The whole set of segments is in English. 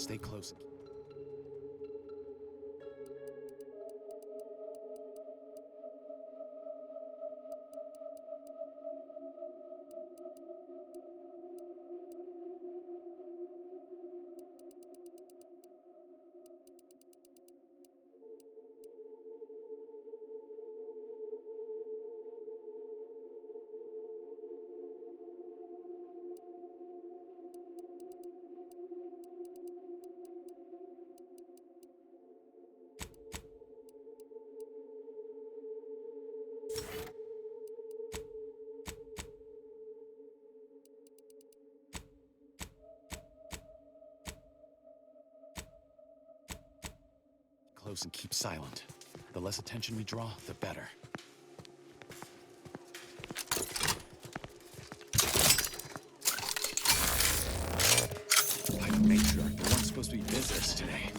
Stay close. Close and keep silent. The less attention we draw, the better. By the matriarch, the one's supposed to be business today.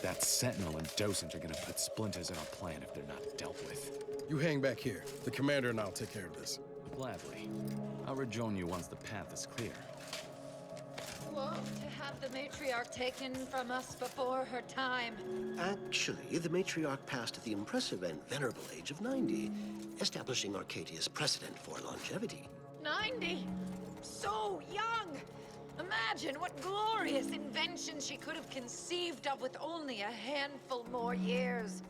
That Sentinel and Docent are gonna put splinters in our plan if they're not dealt with. You hang back here. The commander and I'll take care of this. Gladly. I'll rejoin you once the path is clear. Whoa, to have the matriarch taken from us before her time. Actually, the matriarch passed at the impressive and venerable age of 90, establishing Arcadia's precedent for longevity. 90? So young! Imagine what glorious inventions she could have conceived of with only a handful more years.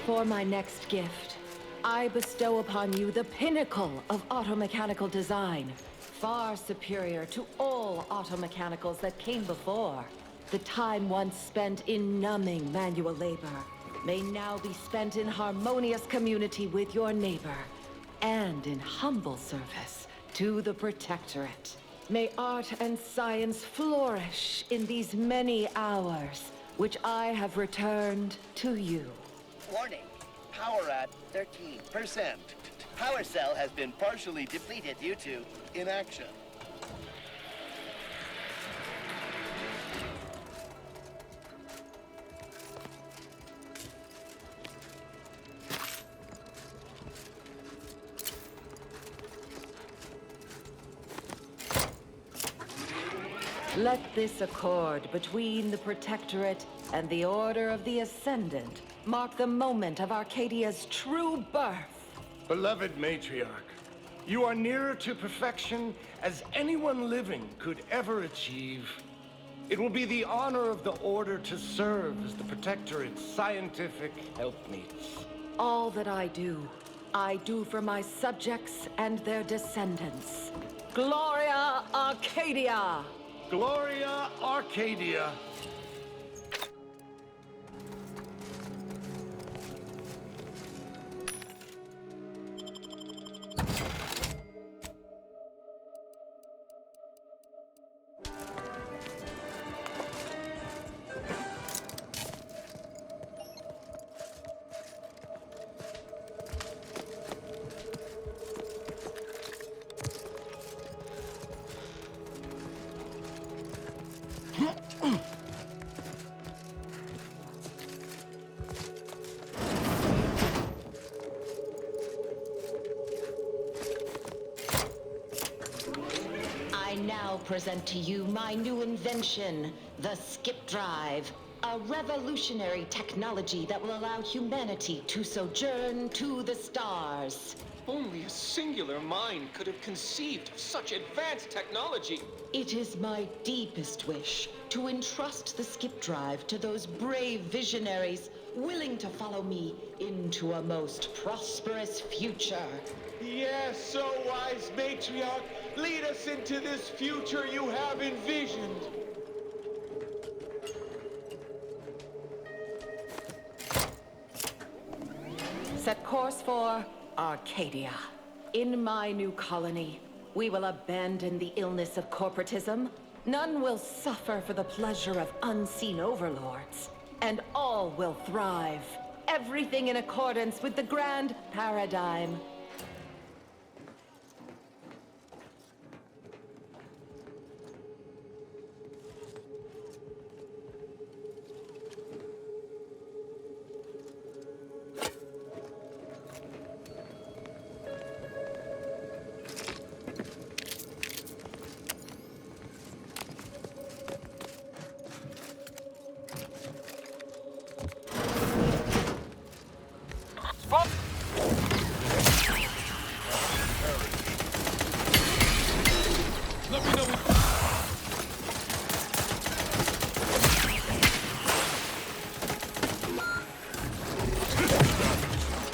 For my next gift, I bestow upon you the pinnacle of automechanical design, far superior to all automechanicals that came before. The time once spent in numbing manual labor may now be spent in harmonious community with your neighbor, and in humble service to the Protectorate. May art and science flourish in these many hours, which I have returned to you. Warning, power at 13%. Power cell has been partially depleted due to inaction. Let this accord between the Protectorate and the Order of the Ascendant mark the moment of Arcadia's true birth. Beloved Matriarch, you are nearer to perfection as anyone living could ever achieve. It will be the honor of the Order to serve as the Protectorate's scientific helpmeets. All that I do for my subjects and their descendants. Gloria Arcadia! Gloria Arcadia! I now present to you my new invention, the Skip Drive, A revolutionary technology that will allow humanity to sojourn to the stars. Only a singular mind could have conceived of such advanced technology. It is my deepest wish to entrust the skip drive to those brave visionaries willing to follow me into a most prosperous future. Yes, so wise matriarch, lead us into this future you have envisioned. Set course for Arcadia. In my new colony, we will abandon the illness of corporatism. None will suffer for the pleasure of unseen overlords. And all will thrive. Everything in accordance with the grand paradigm.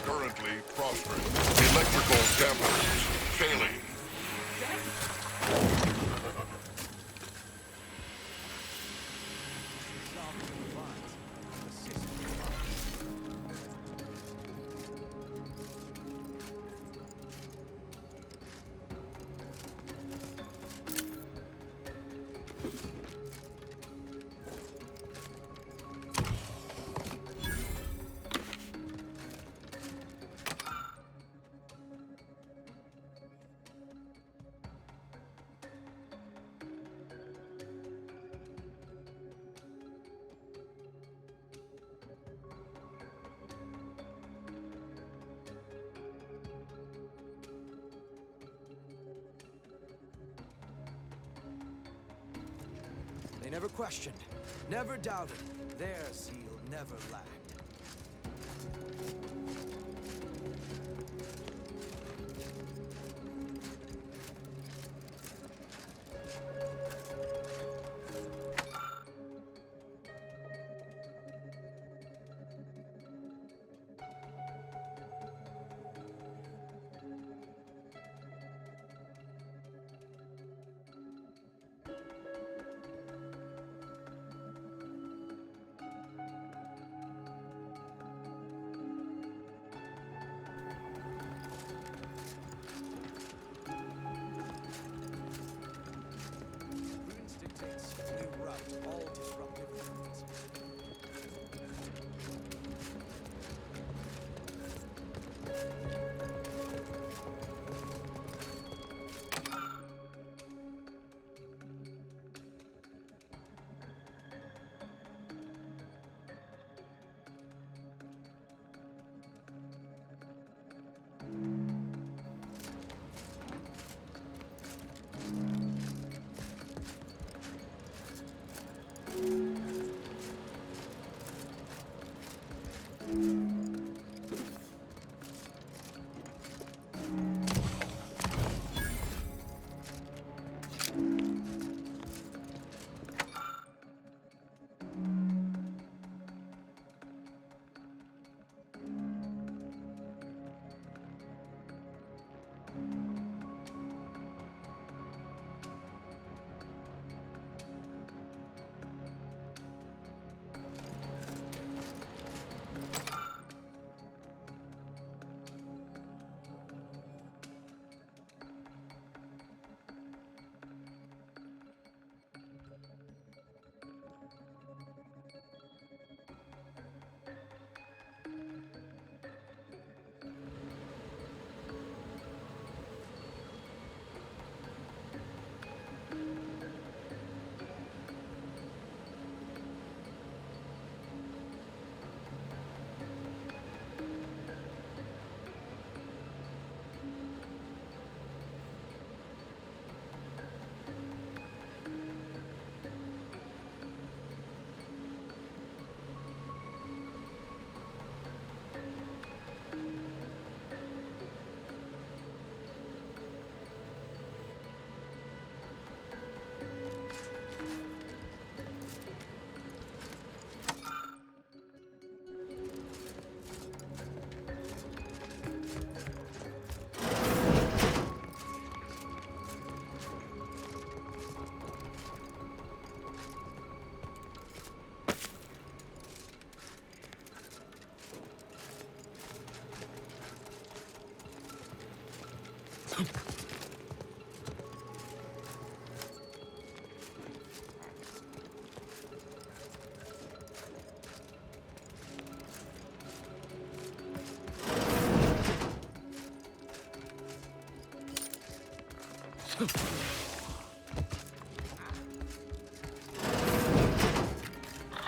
Currently prostrate. Electrical dampers failing. They never questioned, never doubted. Their zeal never lacked.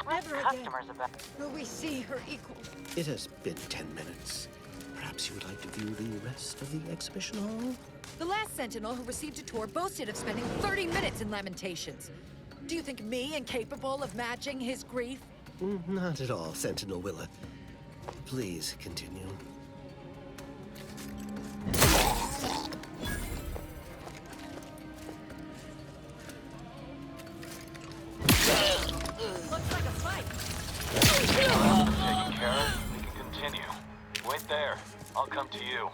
Never again will we see her equal. It has been 10 minutes. Perhaps you would like to view the rest of the exhibition hall? The last Sentinel who received a tour boasted of spending 30 minutes in Lamentations. Do you think me incapable of matching his grief? Not at all, Sentinel Willa. Please continue. Looks like a fight. Taken care of, we can continue. Wait there. I'll come to you.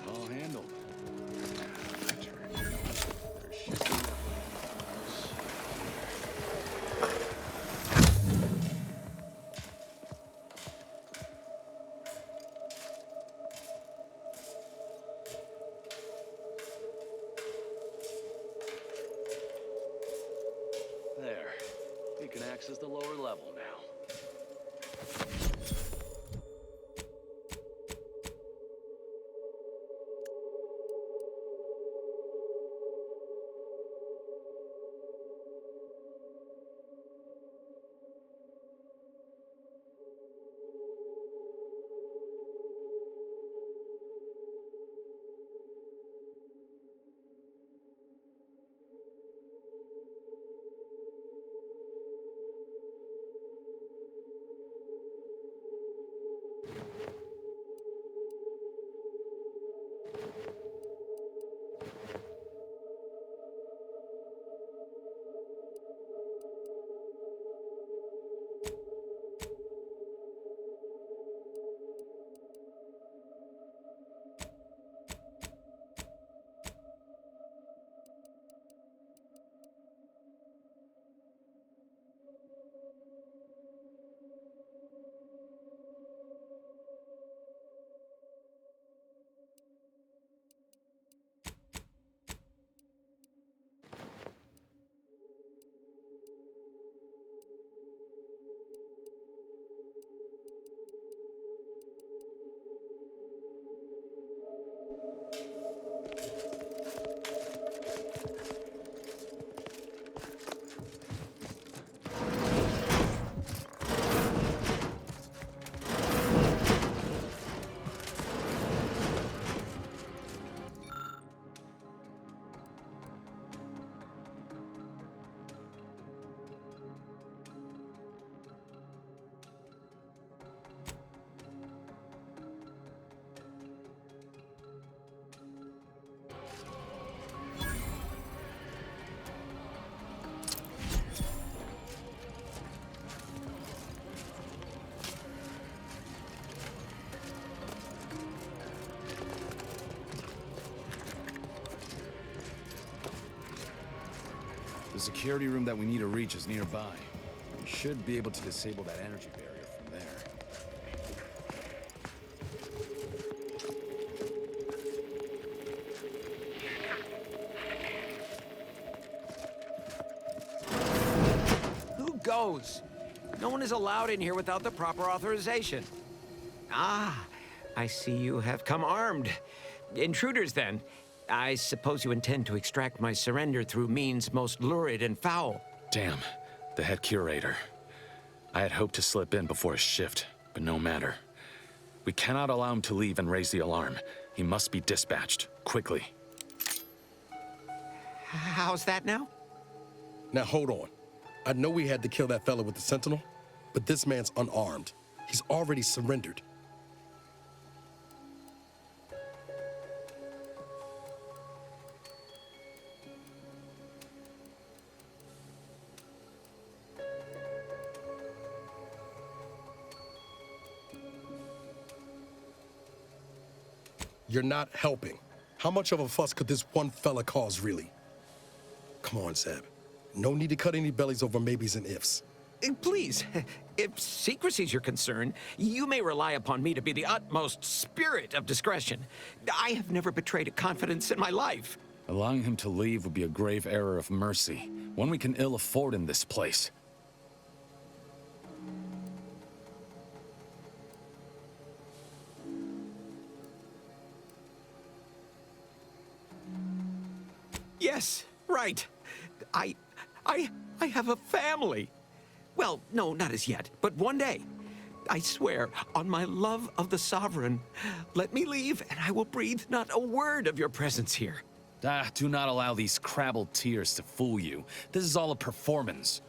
All handled. There. You can access the lower level now. The security room that we need to reach is nearby. We should be able to disable that energy barrier from there. Who goes? No one is allowed in here without the proper authorization. Ah, I see you have come armed. Intruders, then. I suppose you intend to extract my surrender through means most lurid and foul. Damn, the head curator. I had hoped to slip in before his shift, but no matter. We cannot allow him to leave and raise the alarm. He must be dispatched, quickly. How's that now? Now hold on. I know we had to kill that fella with the Sentinel, but this man's unarmed. He's already surrendered. You're not helping. How much of a fuss could this one fella cause, really? Come on, Zeb. No need to cut any bellies over maybes and ifs. Please, if secrecy's your concern, you may rely upon me to be the utmost spirit of discretion. I have never betrayed a confidence in my life. Allowing him to leave would be a grave error of mercy, one we can ill afford in this place. Yes, right. I have a family. Well, no, not as yet, but one day. I swear, on my love of the Sovereign, let me leave and I will breathe not a word of your presence here. Do not allow these crabbled tears to fool you. This is all a performance.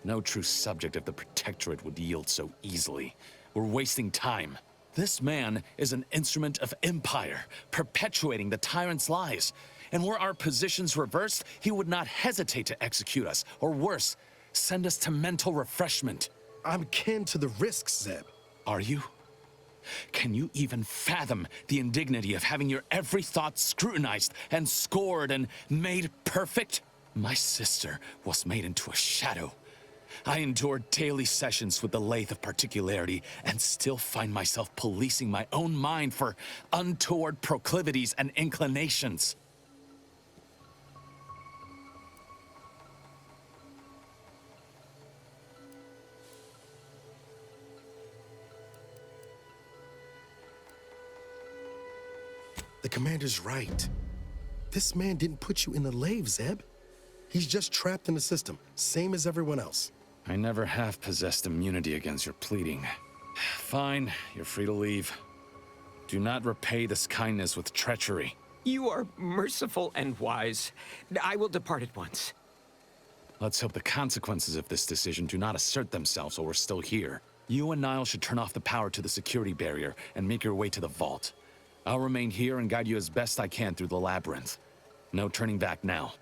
No true subject of the Protectorate would yield so easily. We're wasting time. This man is an instrument of empire, perpetuating the tyrant's lies. And were our positions reversed, he would not hesitate to execute us, or worse, send us to mental refreshment. I'm kin to the risks, Zeb. Are you? Can you even fathom the indignity of having your every thought scrutinized and scored and made perfect? My sister was made into a shadow. I endured daily sessions with the lathe of particularity and still find myself policing my own mind for untoward proclivities and inclinations. The commander's right. This man didn't put you in the lathe, Zeb. He's just trapped in the system, same as everyone else. I never have possessed immunity against your pleading. Fine, you're free to leave. Do not repay this kindness with treachery. You are merciful and wise. I will depart at once. Let's hope the consequences of this decision do not assert themselves while we're still here. You and Niall should turn off the power to the security barrier and make your way to the vault. I'll remain here and guide you as best I can through the labyrinth. No turning back now.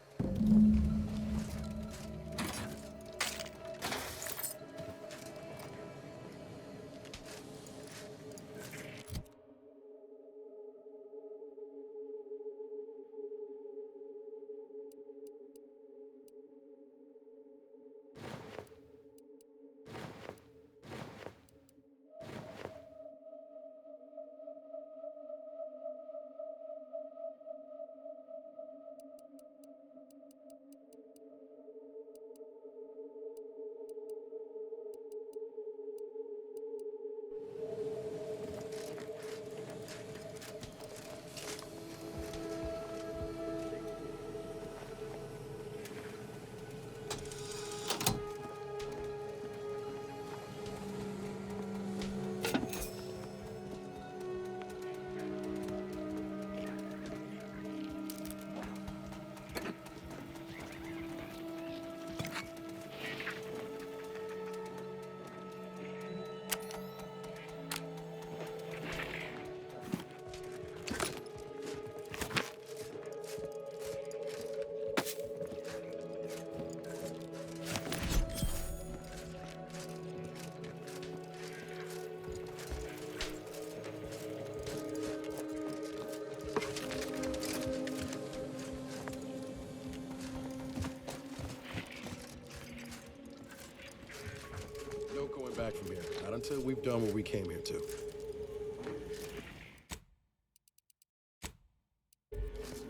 No going back from here, not until we've done what we came here to.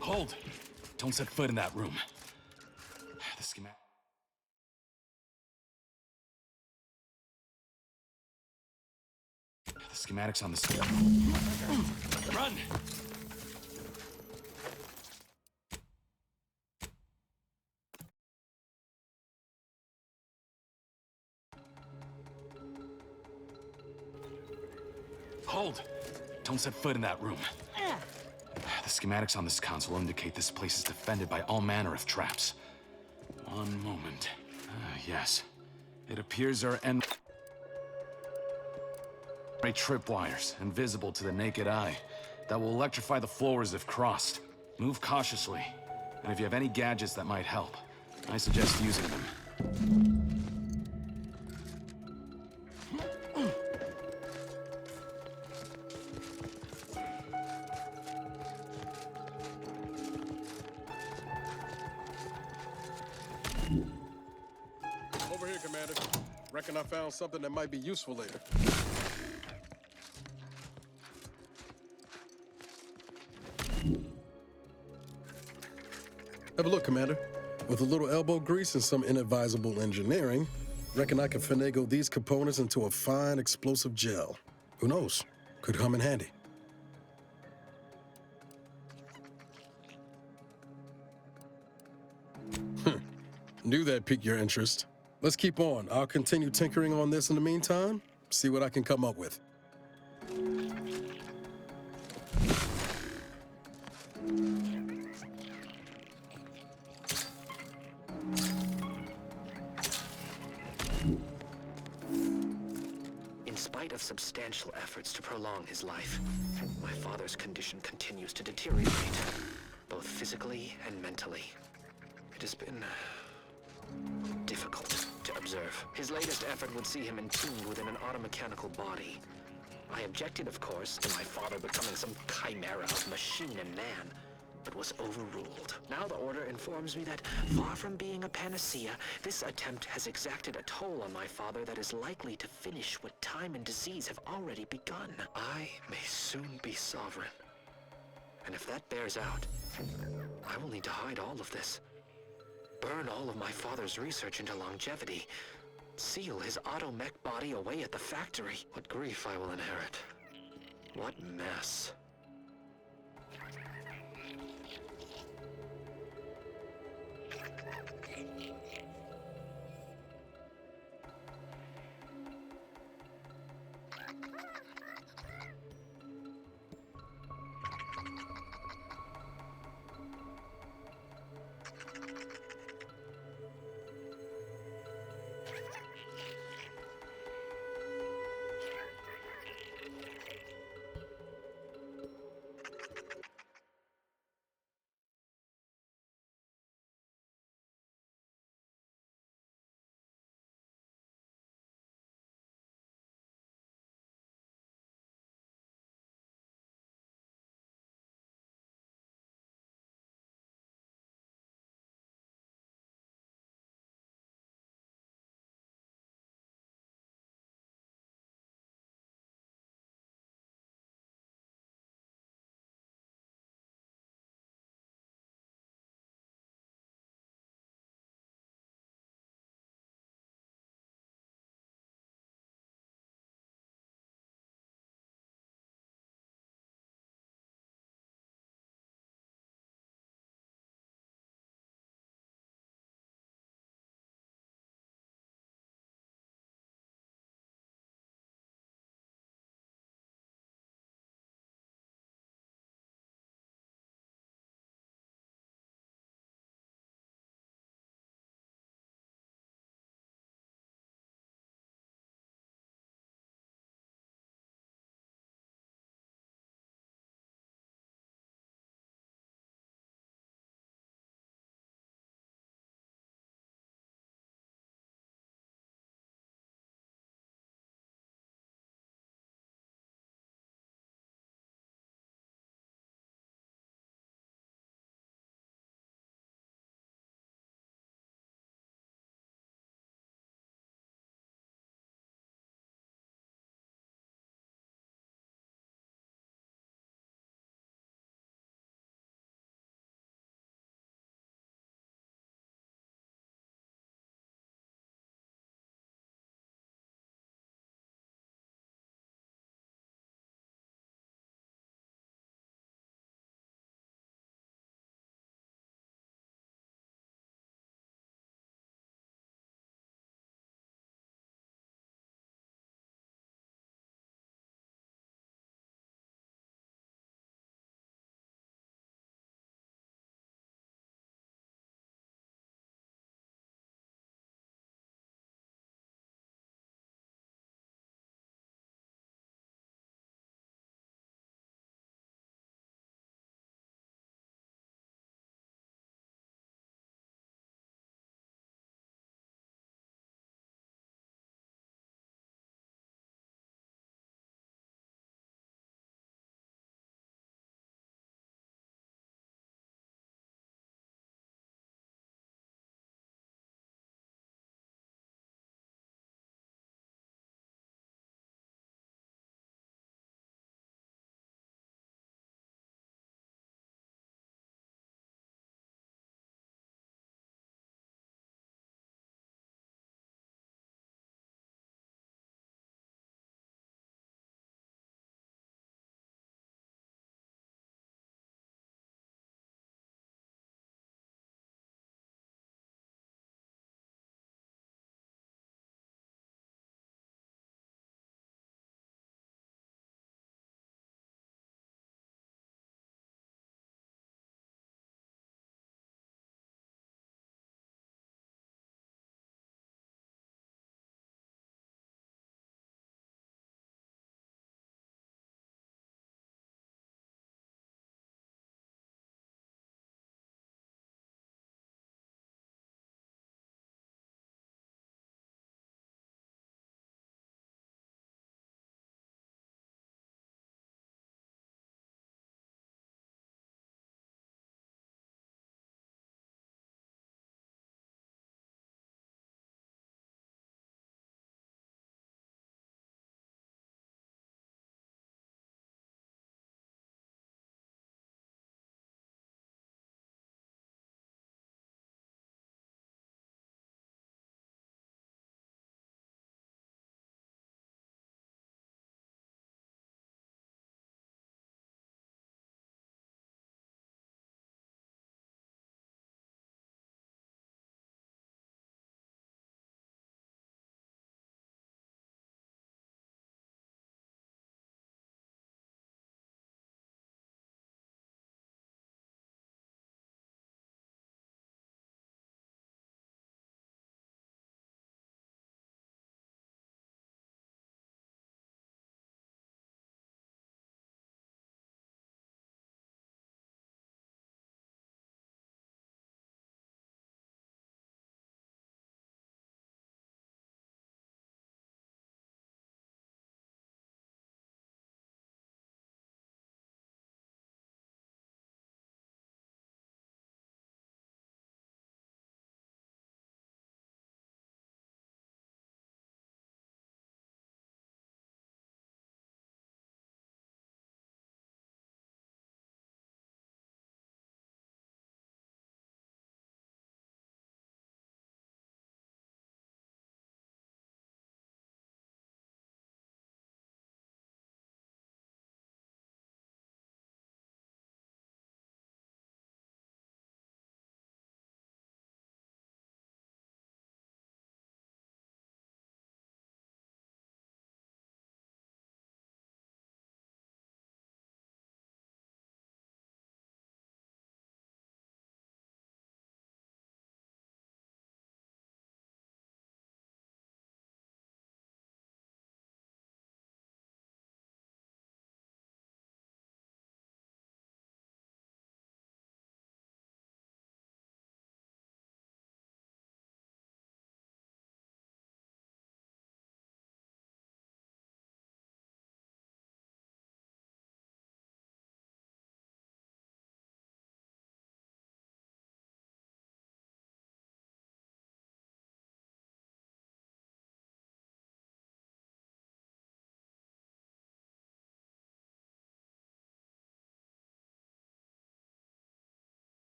Hold! Don't set foot in that room. The schematic. The schematics on the Run! Hold! Don't set foot in that room. The schematics on this console indicate this place is defended by all manner of traps. One moment. Yes. It appears there are tripwires, invisible to the naked eye, that will electrify the floors if crossed. Move cautiously, and if you have any gadgets that might help, I suggest using them. Over here, Commander. Reckon I found something that might be useful later. Have a look, Commander. With a little elbow grease and some inadvisable engineering, reckon I can finagle these components into a fine explosive gel. Who knows? Could come in handy. Knew that'd pique your interest. Let's keep on. I'll continue tinkering on this in the meantime, see what I can come up with. In spite of substantial efforts to prolong his life, my father's condition continues to deteriorate, both physically and mentally. It has been difficult to observe. His latest effort would see him entombed within an automechanical body. I objected, of course, to my father becoming some chimera of machine and man, but was overruled. Now the Order informs me that, far from being a panacea, this attempt has exacted a toll on my father that is likely to finish what time and disease have already begun. I may soon be sovereign. And if that bears out, I will need to hide all of this. Burn all of my father's research into longevity. Seal his auto-mech body away at the factory. What grief I will inherit. What mess.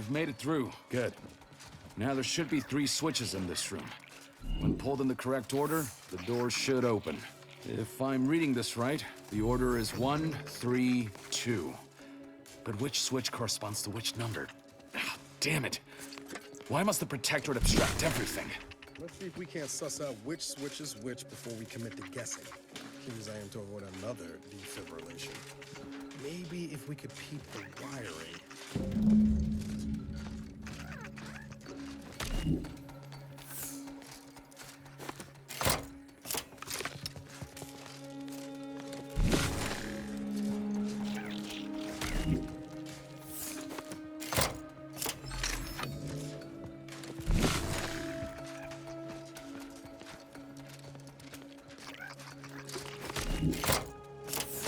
We've made it through. Good. Now there should be 3 switches in this room. When pulled in the correct order, the doors should open. If I'm reading this right, the order is 1, 3, 2. But which switch corresponds to which number? Ah, damn it! Why must the Protectorate abstract everything? Let's see if we can't suss out which switch is which before we commit to guessing. Keen as I am to avoid another defibrillation. Maybe if we could peep the wiring.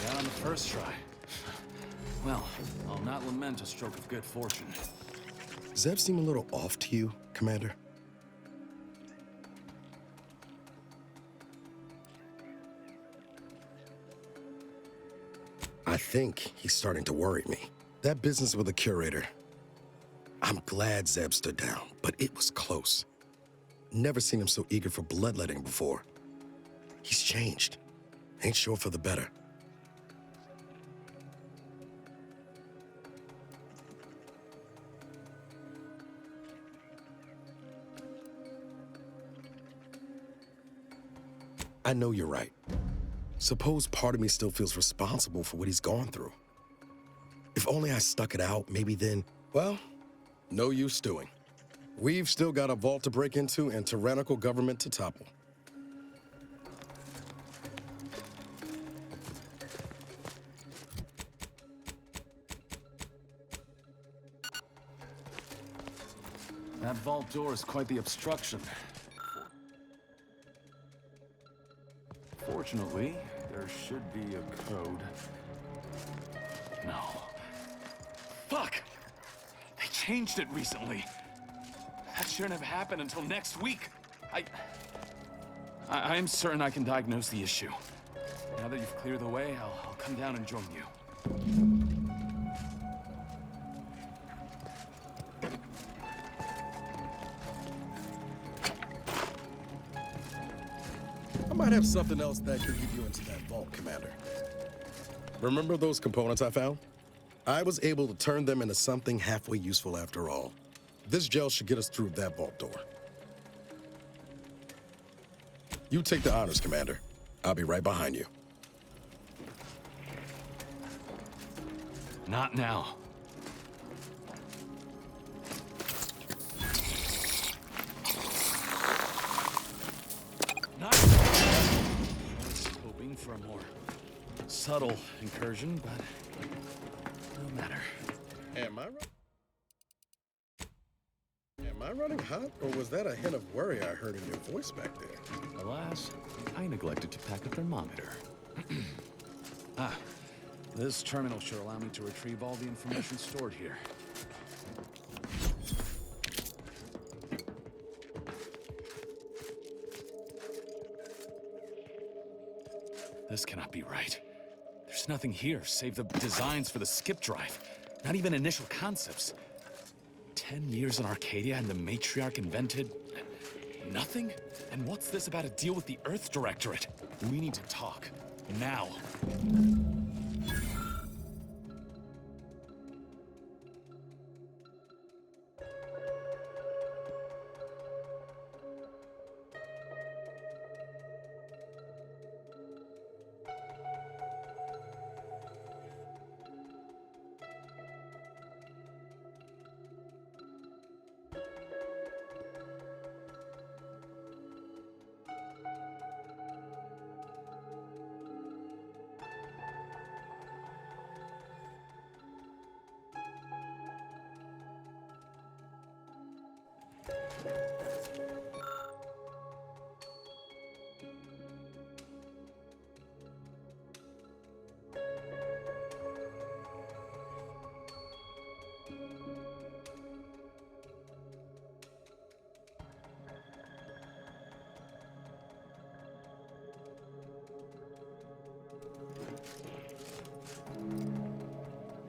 Got on the first try. Well, I'll not lament a stroke of good fortune. Zeb seem a little off to you, Commander? I think he's starting to worry me. That business with the curator. I'm glad Zeb stood down, but it was close. Never seen him so eager for bloodletting before. He's changed. Ain't sure for the better. I know you're right. Suppose part of me still feels responsible for what he's gone through. If only I stuck it out, maybe then, well, no use stewing. We've still got a vault to break into and tyrannical government to topple. That vault door is quite the obstruction. Fortunately, there should be a code. No. Fuck! They changed it recently. That shouldn't have happened until next week. I'm certain I can diagnose the issue. Now that you've cleared the way, I'll come down and join you. I might have something else that could lead you into that vault, Commander. Remember those components I found? I was able to turn them into something halfway useful after all. This gel should get us through that vault door. You take the honors, Commander. I'll be right behind you. Not now. I was hoping for a more subtle incursion, but no matter. Am I running hot, or was that a hint of worry I heard in your voice back there? Alas, I neglected to pack a thermometer. This terminal should allow me to retrieve all the information stored here. This cannot be right. There's nothing here save the designs for the skip drive. Not even initial concepts. 10 years in Arcadia and the Matriarch invented nothing? And what's this about a deal with the Earth Directorate? We need to talk. Now.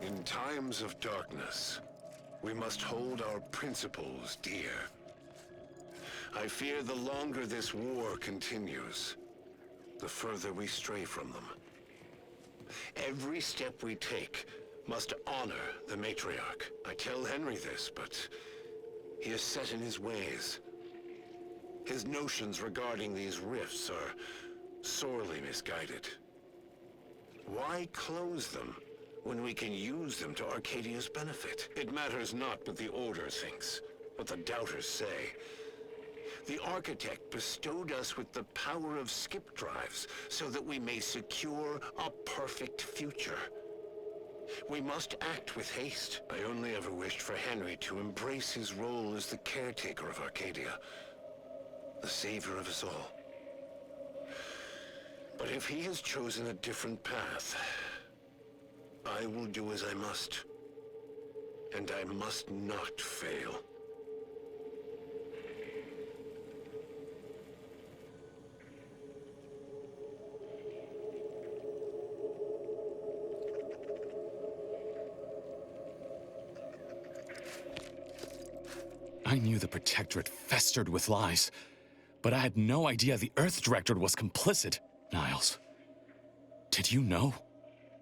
In times of darkness, We must hold our principles dear. I fear the longer this war continues, the further we stray from them. Every step we take must honor the matriarch. I tell Henry this, but he is set in his ways. His notions regarding these rifts are sorely misguided. Why close them when we can use them to Arcadia's benefit? It matters not what the Order thinks, what the Doubters say. The Architect bestowed us with the power of skip drives so that we may secure a perfect future. We must act with haste. I only ever wished for Henry to embrace his role as the caretaker of Arcadia, the savior of us all. But if he has chosen a different path, I will do as I must. And I must not fail. I knew the Protectorate festered with lies, but I had no idea the Earth Directorate was complicit. Niles, did you know?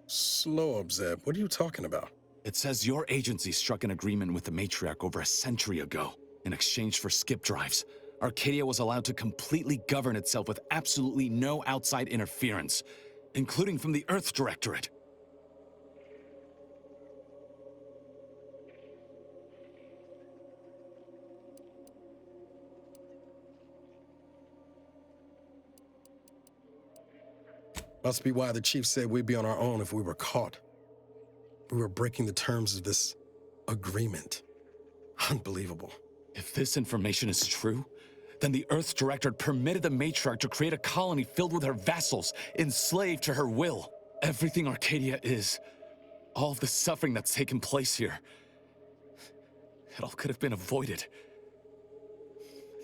Slow up, Zeb. What are you talking about? It says your agency struck an agreement with the Matriarch over a century ago. In exchange for skip drives, Arcadia was allowed to completely govern itself with absolutely no outside interference, including from the Earth Directorate. Must be why the chief said we'd be on our own if we were caught. We were breaking the terms of this agreement. Unbelievable. If this information is true, then the Earth Directorate permitted the Matriarch to create a colony filled with her vassals, enslaved to her will. Everything Arcadia is, all of the suffering that's taken place here, it all could have been avoided.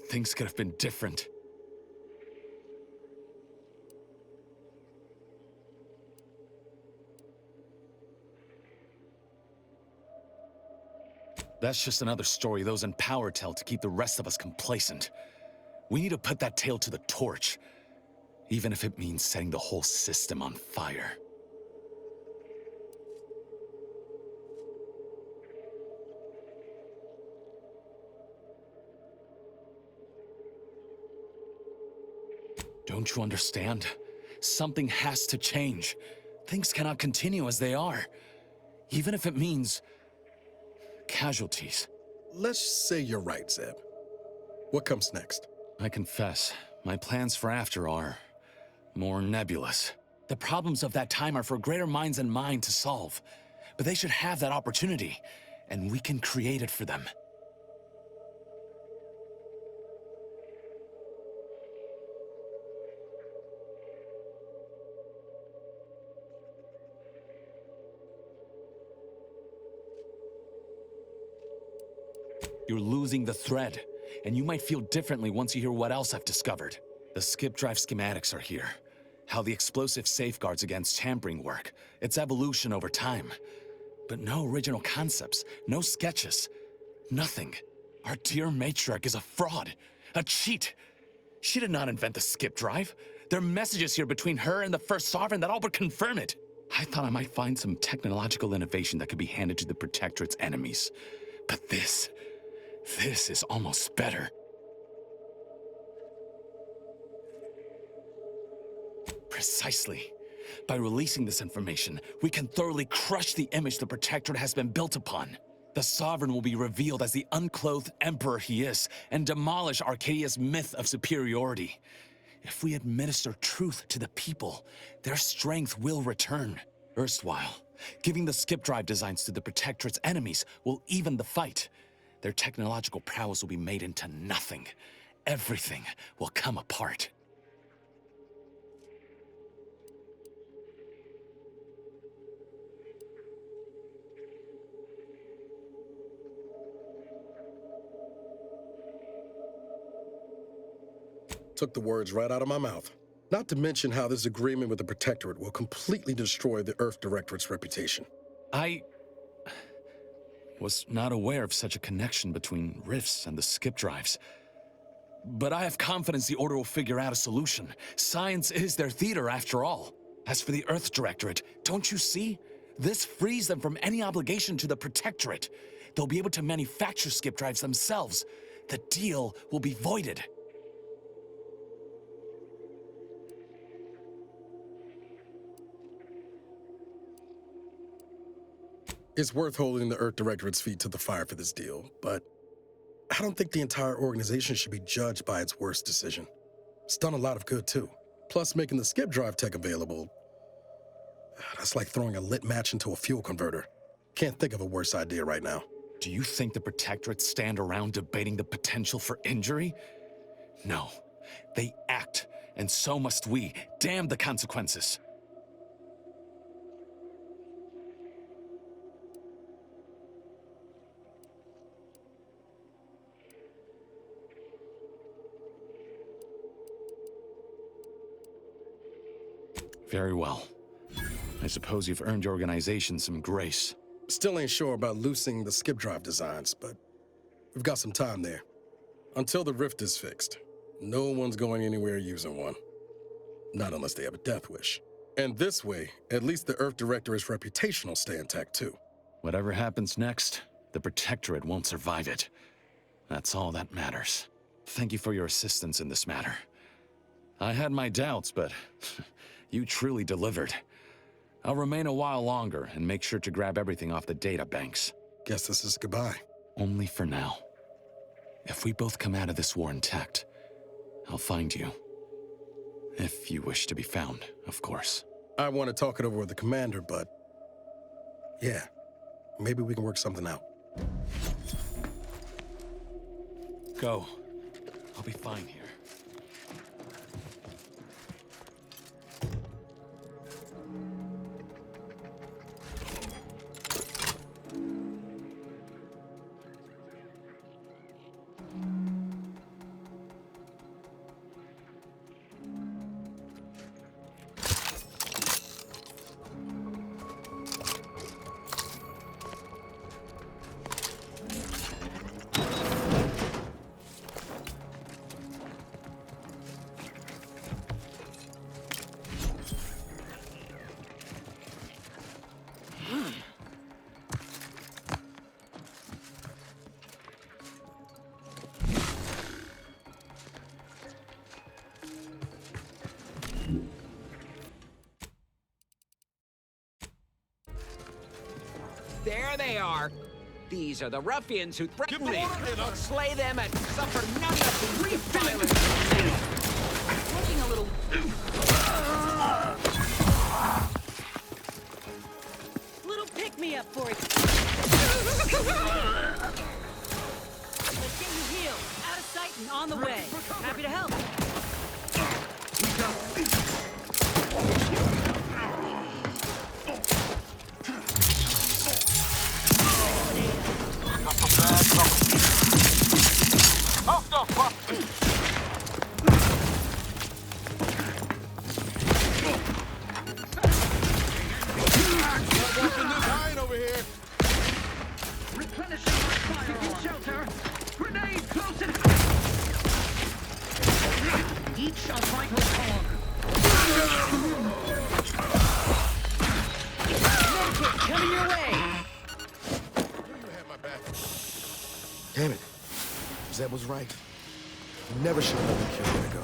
Things could have been different. That's just another story those in power tell to keep the rest of us complacent. We need to put that tale to the torch, even if it means setting the whole system on fire. Don't you understand? Something has to change. Things cannot continue as they are, even if it means casualties. Let's say you're right, Zeb. What comes next? I confess, my plans for after are more nebulous. The problems of that time are for greater minds than mine to solve, but they should have that opportunity, and we can create it for them. You're losing the thread, and you might feel differently once you hear what else I've discovered. The skip drive schematics are here. How the explosive safeguards against tampering work, its evolution over time. But no original concepts, no sketches, nothing. Our dear Matriarch is a fraud, a cheat. She did not invent the skip drive. There are messages here between her and the First Sovereign that all but confirm it. I thought I might find some technological innovation that could be handed to the Protectorate's enemies. But this is almost better. Precisely. By releasing this information, we can thoroughly crush the image the Protectorate has been built upon. The Sovereign will be revealed as the unclothed emperor he is, and demolish Arcadia's myth of superiority. If we administer truth to the people, their strength will return. Erstwhile, giving the skip drive designs to the Protectorate's enemies will even the fight. Their technological prowess will be made into nothing. Everything will come apart. Took the words right out of my mouth. Not to mention how this agreement with the Protectorate will completely destroy the Earth Directorate's reputation. Was not aware of such a connection between rifts and the skip drives. But I have confidence the Order will figure out a solution. Science is their theater, after all. As for the Earth Directorate, don't you see? This frees them from any obligation to the Protectorate. They'll be able to manufacture skip drives themselves. The deal will be voided. It's worth holding the Earth Directorate's feet to the fire for this deal, but I don't think the entire organization should be judged by its worst decision. It's done a lot of good, too. Plus, making the skip drive tech available, that's like throwing a lit match into a fuel converter. Can't think of a worse idea right now. Do you think the Protectorate stand around debating the potential for injury? No. They act, and so must we. Damn the consequences. Very well. I suppose you've earned your organization some grace. Still ain't sure about loosening the skip drive designs, but we've got some time there. Until the rift is fixed, no one's going anywhere using one. Not unless they have a death wish. And this way, at least the Earth Directorate's reputation will stay intact too. Whatever happens next, the Protectorate won't survive it. That's all that matters. Thank you for your assistance in this matter. I had my doubts, but you truly delivered. I'll remain a while longer and make sure to grab everything off the data banks. Guess this is goodbye. Only for now. If we both come out of this war intact, I'll find you. If you wish to be found, of course. I want to talk it over with the commander, but yeah, maybe we can work something out. Go. I'll be fine here. There they are. These are the ruffians who threatened me. I'll slay them and suffer none of the refiling. Looking a little... Little pick-me-up for it. Let's get you healed. Out of sight and on the way. Happy to help. Damn it. Zeb was right. We never should have let the killer go.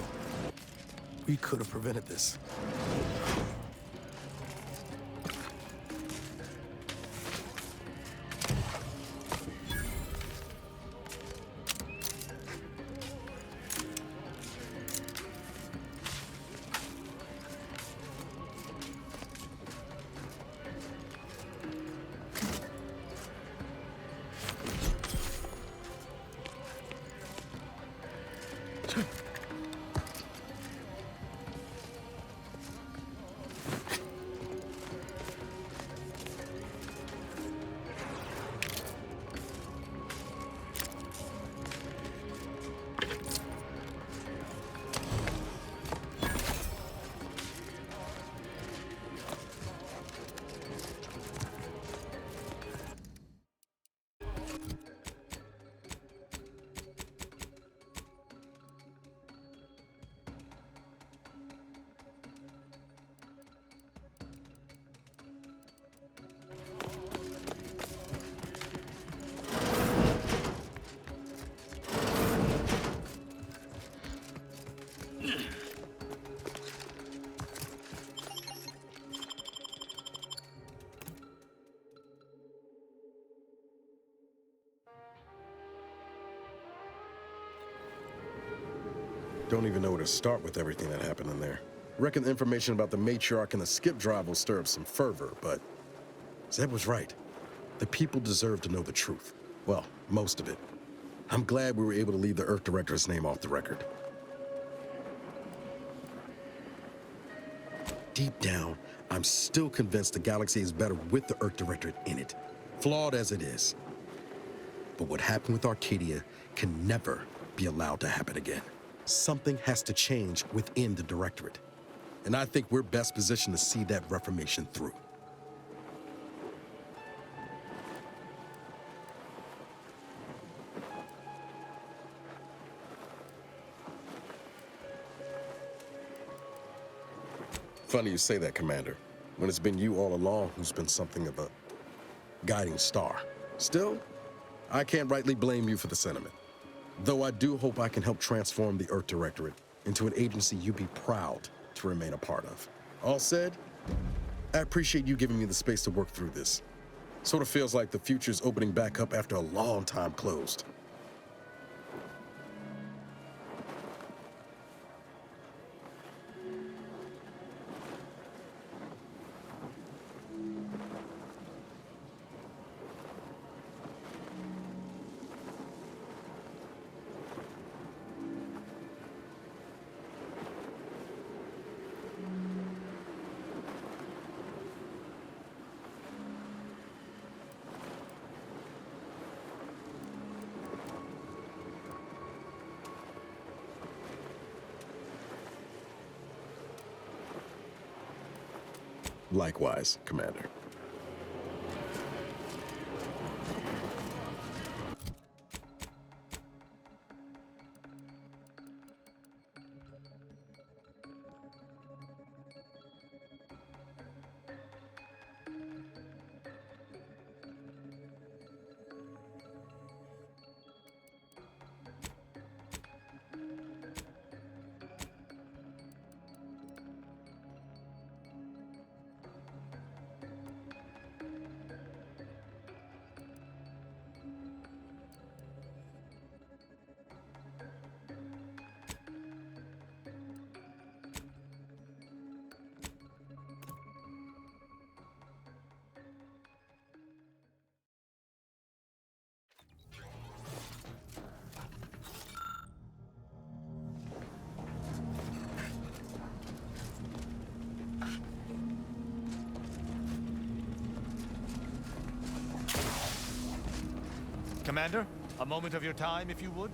We could have prevented this. Don't even know where to start with everything that happened in there. Reckon the information about the matriarch and the skip drive will stir up some fervor, but Zeb was right. The people deserve to know the truth. Well, most of it. I'm glad we were able to leave the Earth Director's name off the record. Deep down, I'm still convinced the galaxy is better with the Earth Directorate in it, flawed as it is. But what happened with Arcadia can never be allowed to happen again. Something has to change within the Directorate. And I think we're best positioned to see that reformation through. Funny you say that, Commander, when it's been you all along who's been something of a guiding star. Still, I can't rightly blame you for the sentiment. Though I do hope I can help transform the Earth Directorate into an agency you'd be proud to remain a part of. All said, I appreciate you giving me the space to work through this. Sort of feels like the future's opening back up after a long time closed. Likewise, Commander. Commander, a moment of your time, if you would.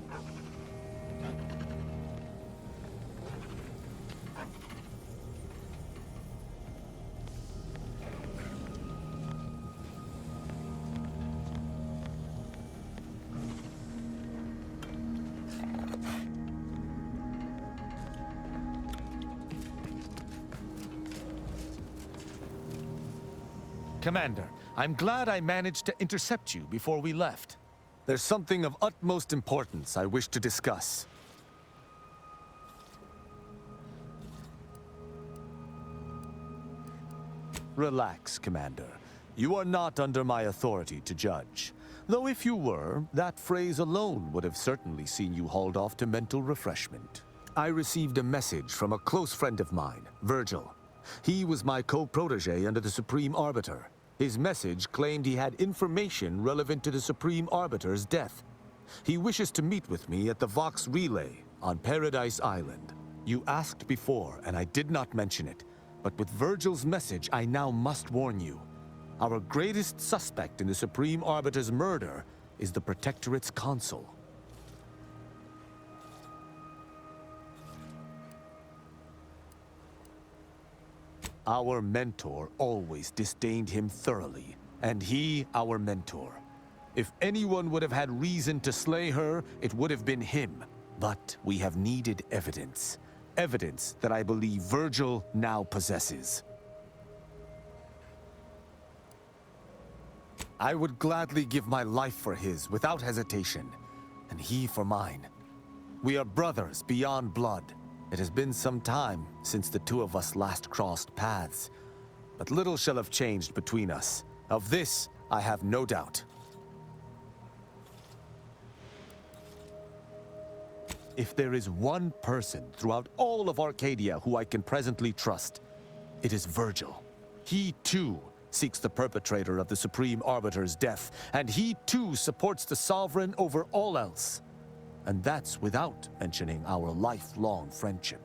Commander, I'm glad I managed to intercept you before we left. There's something of utmost importance I wish to discuss. Relax, Commander. You are not under my authority to judge. Though if you were, that phrase alone would have certainly seen you hauled off to mental refreshment. I received a message from a close friend of mine, Virgil. He was my co-protege under the Supreme Arbiter. His message claimed he had information relevant to the Supreme Arbiter's death. He wishes to meet with me at the Vox Relay on Paradise Island. You asked before, and I did not mention it, but with Virgil's message, I now must warn you. Our greatest suspect in the Supreme Arbiter's murder is the Protectorate's consul. Our mentor always disdained him thoroughly, and he our mentor. If anyone would have had reason to slay her, it would have been him. But we have needed evidence. Evidence that I believe Virgil now possesses. I would gladly give my life for his without hesitation, and he for mine. We are brothers beyond blood. It has been some time since the two of us last crossed paths, but little shall have changed between us. Of this, I have no doubt. If there is one person throughout all of Arcadia who I can presently trust, it is Virgil. He too seeks the perpetrator of the Supreme Arbiter's death, and he too supports the Sovereign over all else. And that's without mentioning our lifelong friendship.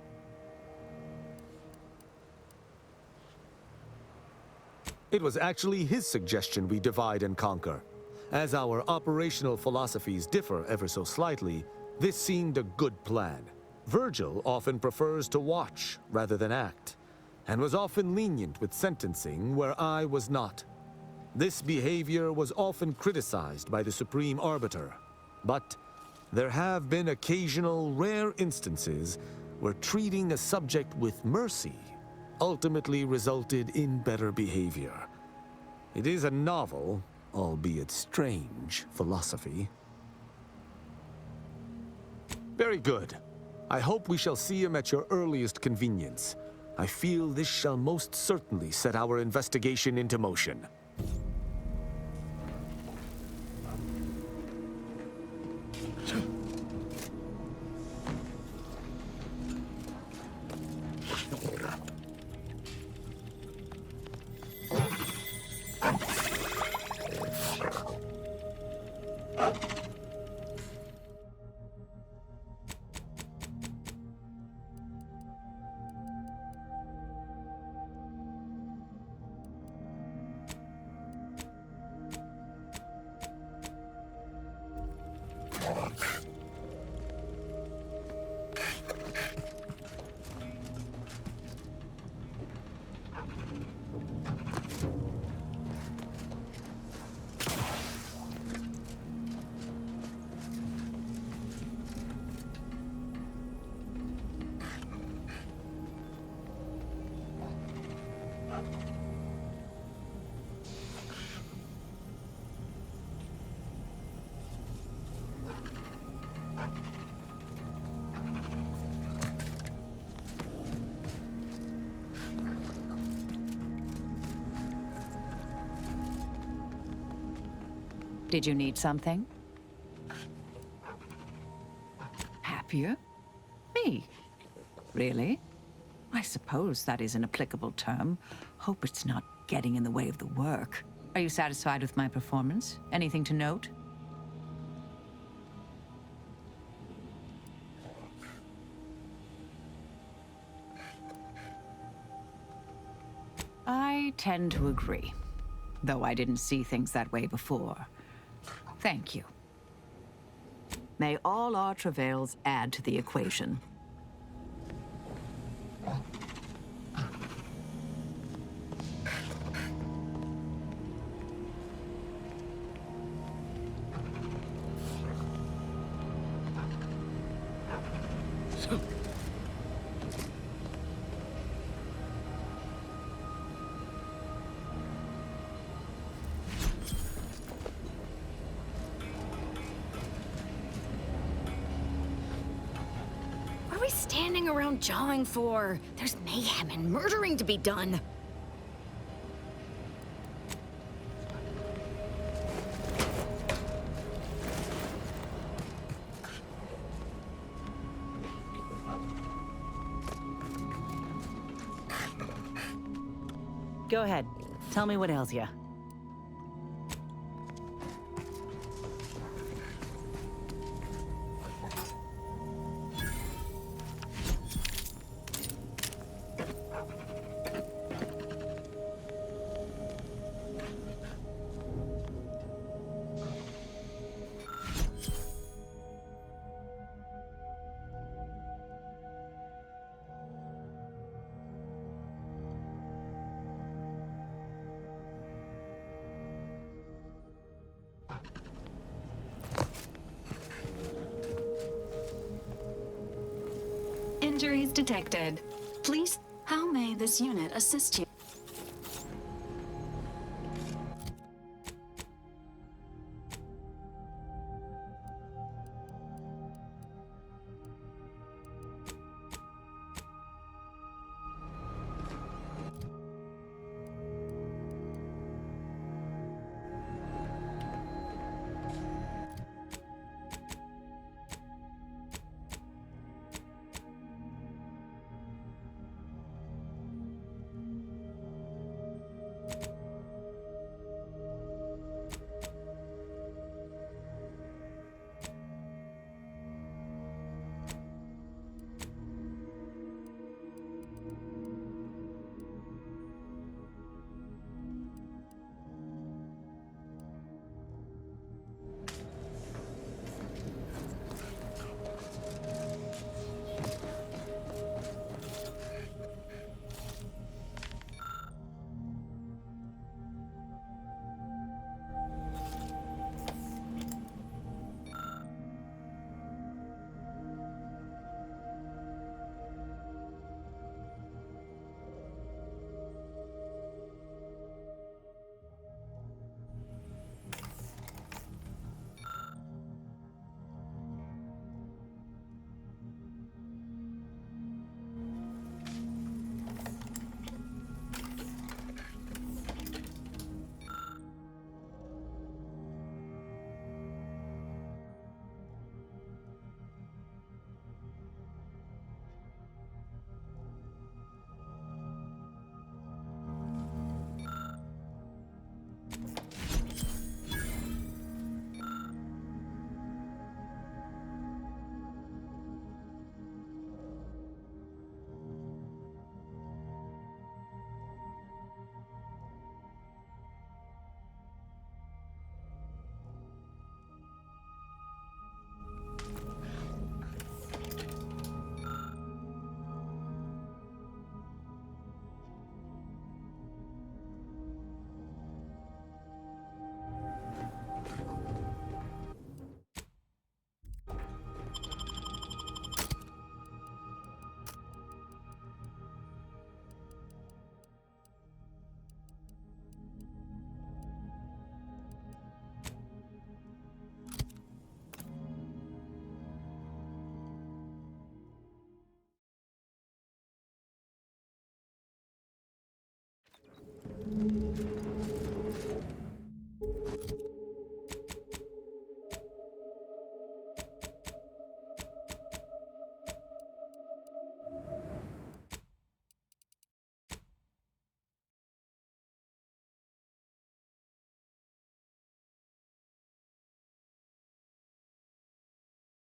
It was actually his suggestion we divide and conquer. As our operational philosophies differ ever so slightly, this seemed a good plan. Virgil often prefers to watch rather than act, and was often lenient with sentencing where I was not. This behavior was often criticized by the Supreme Arbiter, but there have been occasional rare instances where treating a subject with mercy ultimately resulted in better behavior. It is a novel, albeit strange, philosophy. Very good. I hope we shall see him at your earliest convenience. I feel this shall most certainly set our investigation into motion. Did you need something? Happier? Me? Really? I suppose that is an applicable term. Hope it's not getting in the way of the work. Are you satisfied with my performance? Anything to note? I tend to agree, though I didn't see things that way before. Thank you. May all our travails add to the equation. What are we standing around jawing for? There's mayhem and murdering to be done. Go ahead. Tell me what ails you. Injuries detected. Please, how may this unit assist you?